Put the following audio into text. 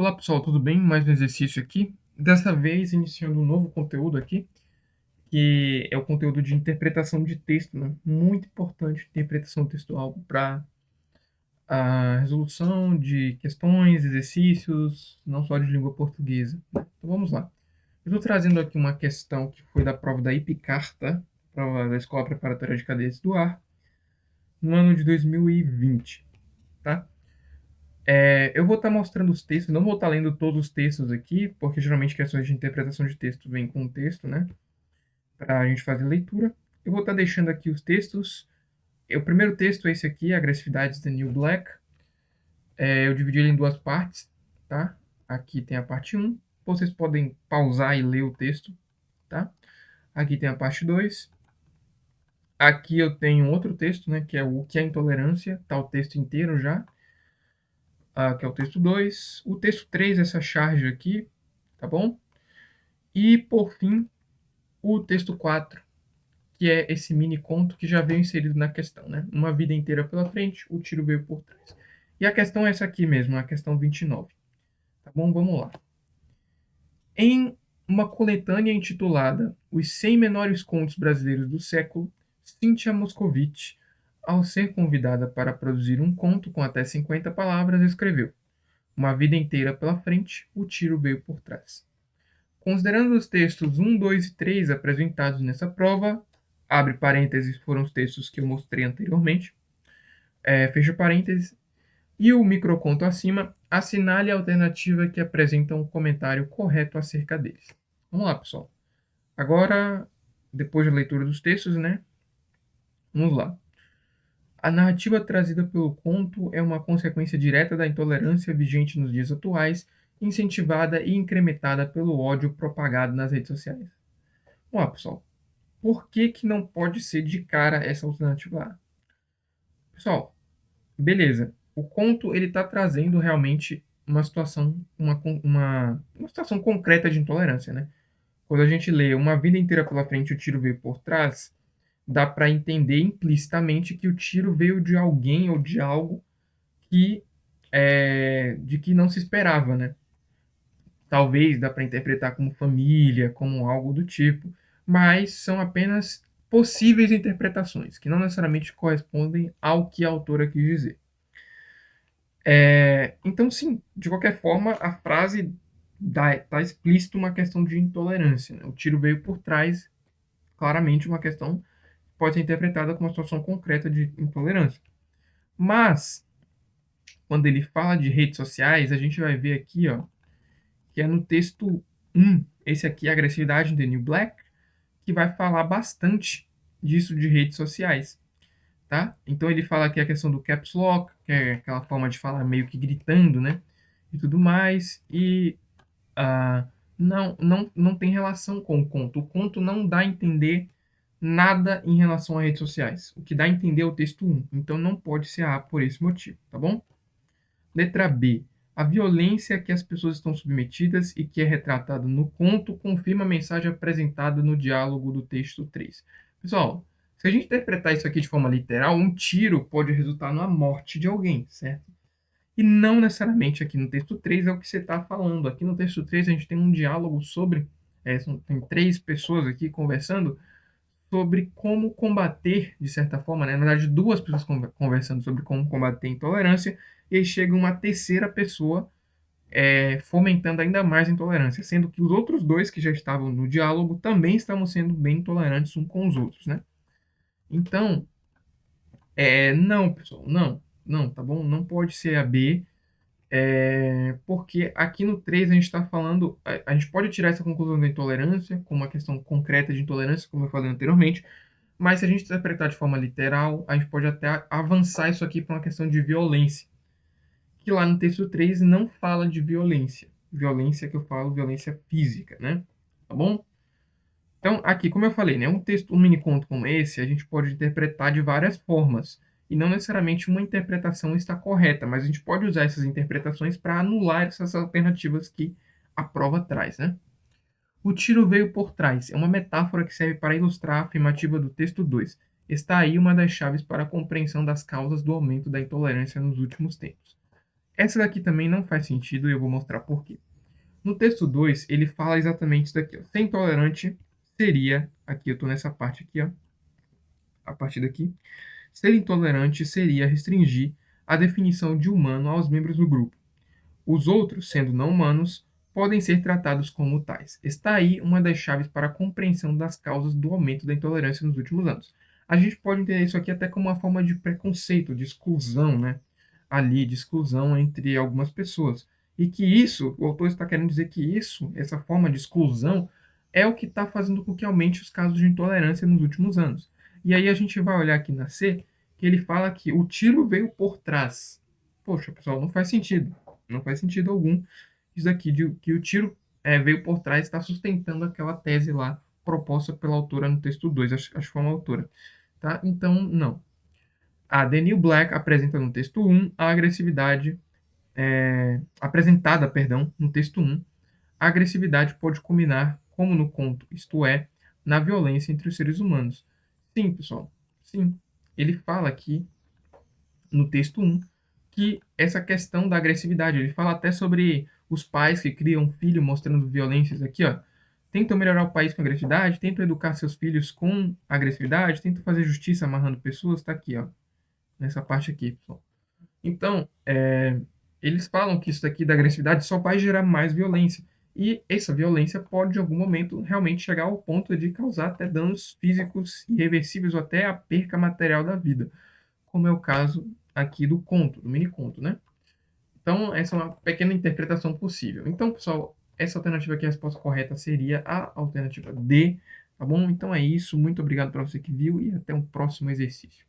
Olá pessoal, tudo bem? Mais um exercício aqui. Dessa vez iniciando um novo conteúdo aqui, que é o conteúdo de interpretação de texto, né? Muito importante, interpretação textual para a resolução de questões, exercícios, não só de língua portuguesa, né? Então vamos lá. Eu estou trazendo aqui uma questão que foi da prova da IPCAR, tá? Prova da Escola Preparatória de Cadetes do Ar, no ano de 2020, tá? Eu vou estar mostrando os textos, não vou estar lendo todos os textos aqui, porque geralmente questões de interpretação de texto vêm com texto, né? Para a gente fazer leitura. Eu vou estar deixando aqui os textos. O primeiro texto é esse aqui, Agressividade is the New Black. Eu dividi ele em duas partes, tá? Aqui tem a parte 1. Vocês podem pausar e ler o texto, tá? Aqui tem a parte 2. Aqui eu tenho outro texto, né? Que é o que é intolerância. Tá o texto inteiro já. Que é o texto 2. O texto 3, essa charge aqui, tá bom? E, por fim, o texto 4, que é esse mini conto que já veio inserido na questão, né? Uma vida inteira pela frente, o tiro veio por trás. E a questão é essa aqui mesmo, a questão 29. Tá bom? Vamos lá. Em uma coletânea intitulada Os 100 Menores Contos Brasileiros do Século, Cíntia Moscovitch, ao ser convidada para produzir um conto com até 50 palavras, escreveu: Uma vida inteira pela frente, o tiro veio por trás. Considerando os textos 1, 2 e 3 apresentados nessa prova, abre parênteses, foram os textos que eu mostrei anteriormente, fecha parênteses, e o microconto acima, assinale a alternativa que apresenta um comentário correto acerca deles. Vamos lá, pessoal. Agora, depois da leitura dos textos, né? Vamos lá. A narrativa trazida pelo conto é uma consequência direta da intolerância vigente nos dias atuais, incentivada e incrementada pelo ódio propagado nas redes sociais. Vamos lá, pessoal. Por que que não pode ser de cara essa alternativa A? Pessoal, beleza. O conto ele está trazendo realmente uma situação, uma situação concreta de intolerância, né? Quando a gente lê uma vida inteira pela frente e o tiro veio por trás, dá para entender implicitamente que o tiro veio de alguém ou de algo que de que não se esperava, né? Talvez dá para interpretar como família, como algo do tipo, mas são apenas possíveis interpretações, que não necessariamente correspondem ao que a autora quis dizer. Então, sim, de qualquer forma, a frase está explícito uma questão de intolerância, né? O tiro veio por trás, claramente uma questão que pode ser interpretada como uma situação concreta de intolerância. Mas, quando ele fala de redes sociais, a gente vai ver aqui, ó, que é no texto 1, esse aqui, Agressividade in the New Black, que vai falar bastante disso de redes sociais, tá? Então ele fala aqui a questão do caps lock, que é aquela forma de falar meio que gritando, né? E tudo mais, e não tem relação com o conto. O conto não dá a entender nada em relação a redes sociais. O que dá a entender é o texto 1. Então não pode ser A por esse motivo, tá bom? Letra B. A violência a que as pessoas estão submetidas e que é retratada no conto confirma a mensagem apresentada no diálogo do texto 3. Pessoal, se a gente interpretar isso aqui de forma literal, um tiro pode resultar na morte de alguém, certo? E não necessariamente aqui no texto 3 é o que você está falando. Aqui no texto 3 a gente tem um diálogo sobre. Tem três pessoas aqui conversando sobre como combater, de certa forma, né? Na verdade, duas pessoas conversando sobre como combater a intolerância, e aí chega uma terceira pessoa fomentando ainda mais a intolerância, sendo que os outros dois que já estavam no diálogo também estavam sendo bem intolerantes uns com os outros, né? Então, não, pessoal, não, tá bom? Não pode ser a B, porque aqui no 3 a gente está falando, a gente pode tirar essa conclusão da intolerância como uma questão concreta de intolerância, como eu falei anteriormente, mas se a gente interpretar de forma literal, a gente pode até avançar isso aqui para uma questão de violência, que lá no texto 3 não fala de violência. Violência que eu falo, violência física, né? Tá bom? Então, aqui, como eu falei, né, um mini conto como esse, a gente pode interpretar de várias formas. E não necessariamente uma interpretação está correta, mas a gente pode usar essas interpretações para anular essas alternativas que a prova traz, né? O tiro veio por trás. É uma metáfora que serve para ilustrar a afirmativa do texto 2. Está aí uma das chaves para a compreensão das causas do aumento da intolerância nos últimos tempos. Essa daqui também não faz sentido e eu vou mostrar por quê. No texto 2, ele fala exatamente isso daqui, ó. Ser intolerante seria, aqui eu estou nessa parte aqui, ó, a partir daqui, ser intolerante seria restringir a definição de humano aos membros do grupo. Os outros, sendo não humanos, podem ser tratados como tais. Está aí uma das chaves para a compreensão das causas do aumento da intolerância nos últimos anos. A gente pode entender isso aqui até como uma forma de preconceito, de exclusão, né? Ali, de exclusão entre algumas pessoas. E que isso, o autor está querendo dizer que isso, essa forma de exclusão, é o que está fazendo com que aumente os casos de intolerância nos últimos anos. E aí a gente vai olhar aqui na C, que ele fala que o tiro veio por trás. Poxa, pessoal, não faz sentido. Não faz sentido algum isso aqui de que o tiro veio por trás, está sustentando aquela tese lá proposta pela autora no texto 2, acho que foi uma autora. Tá? Então, não. A Daniel Black apresenta no texto 1 a agressividade, apresentada, perdão, no texto 1, a agressividade pode combinar, como no conto, isto é, na violência entre os seres humanos. Sim, pessoal, sim. Ele fala aqui no texto 1 que essa questão da agressividade, ele fala até sobre os pais que criam um filho mostrando violências aqui, ó. Tentam melhorar o país com agressividade, tentam educar seus filhos com agressividade, tentam fazer justiça amarrando pessoas, tá aqui, ó, nessa parte aqui, pessoal. Então, eles falam que isso daqui da agressividade só vai gerar mais violência. E essa violência pode, em algum momento, realmente chegar ao ponto de causar até danos físicos irreversíveis ou até a perca material da vida, como é o caso aqui do conto, do mini conto, né? Então, essa é uma pequena interpretação possível. Então, pessoal, essa alternativa aqui, a resposta correta seria a alternativa D, tá bom? Então é isso. Muito obrigado para você que viu e até um próximo exercício.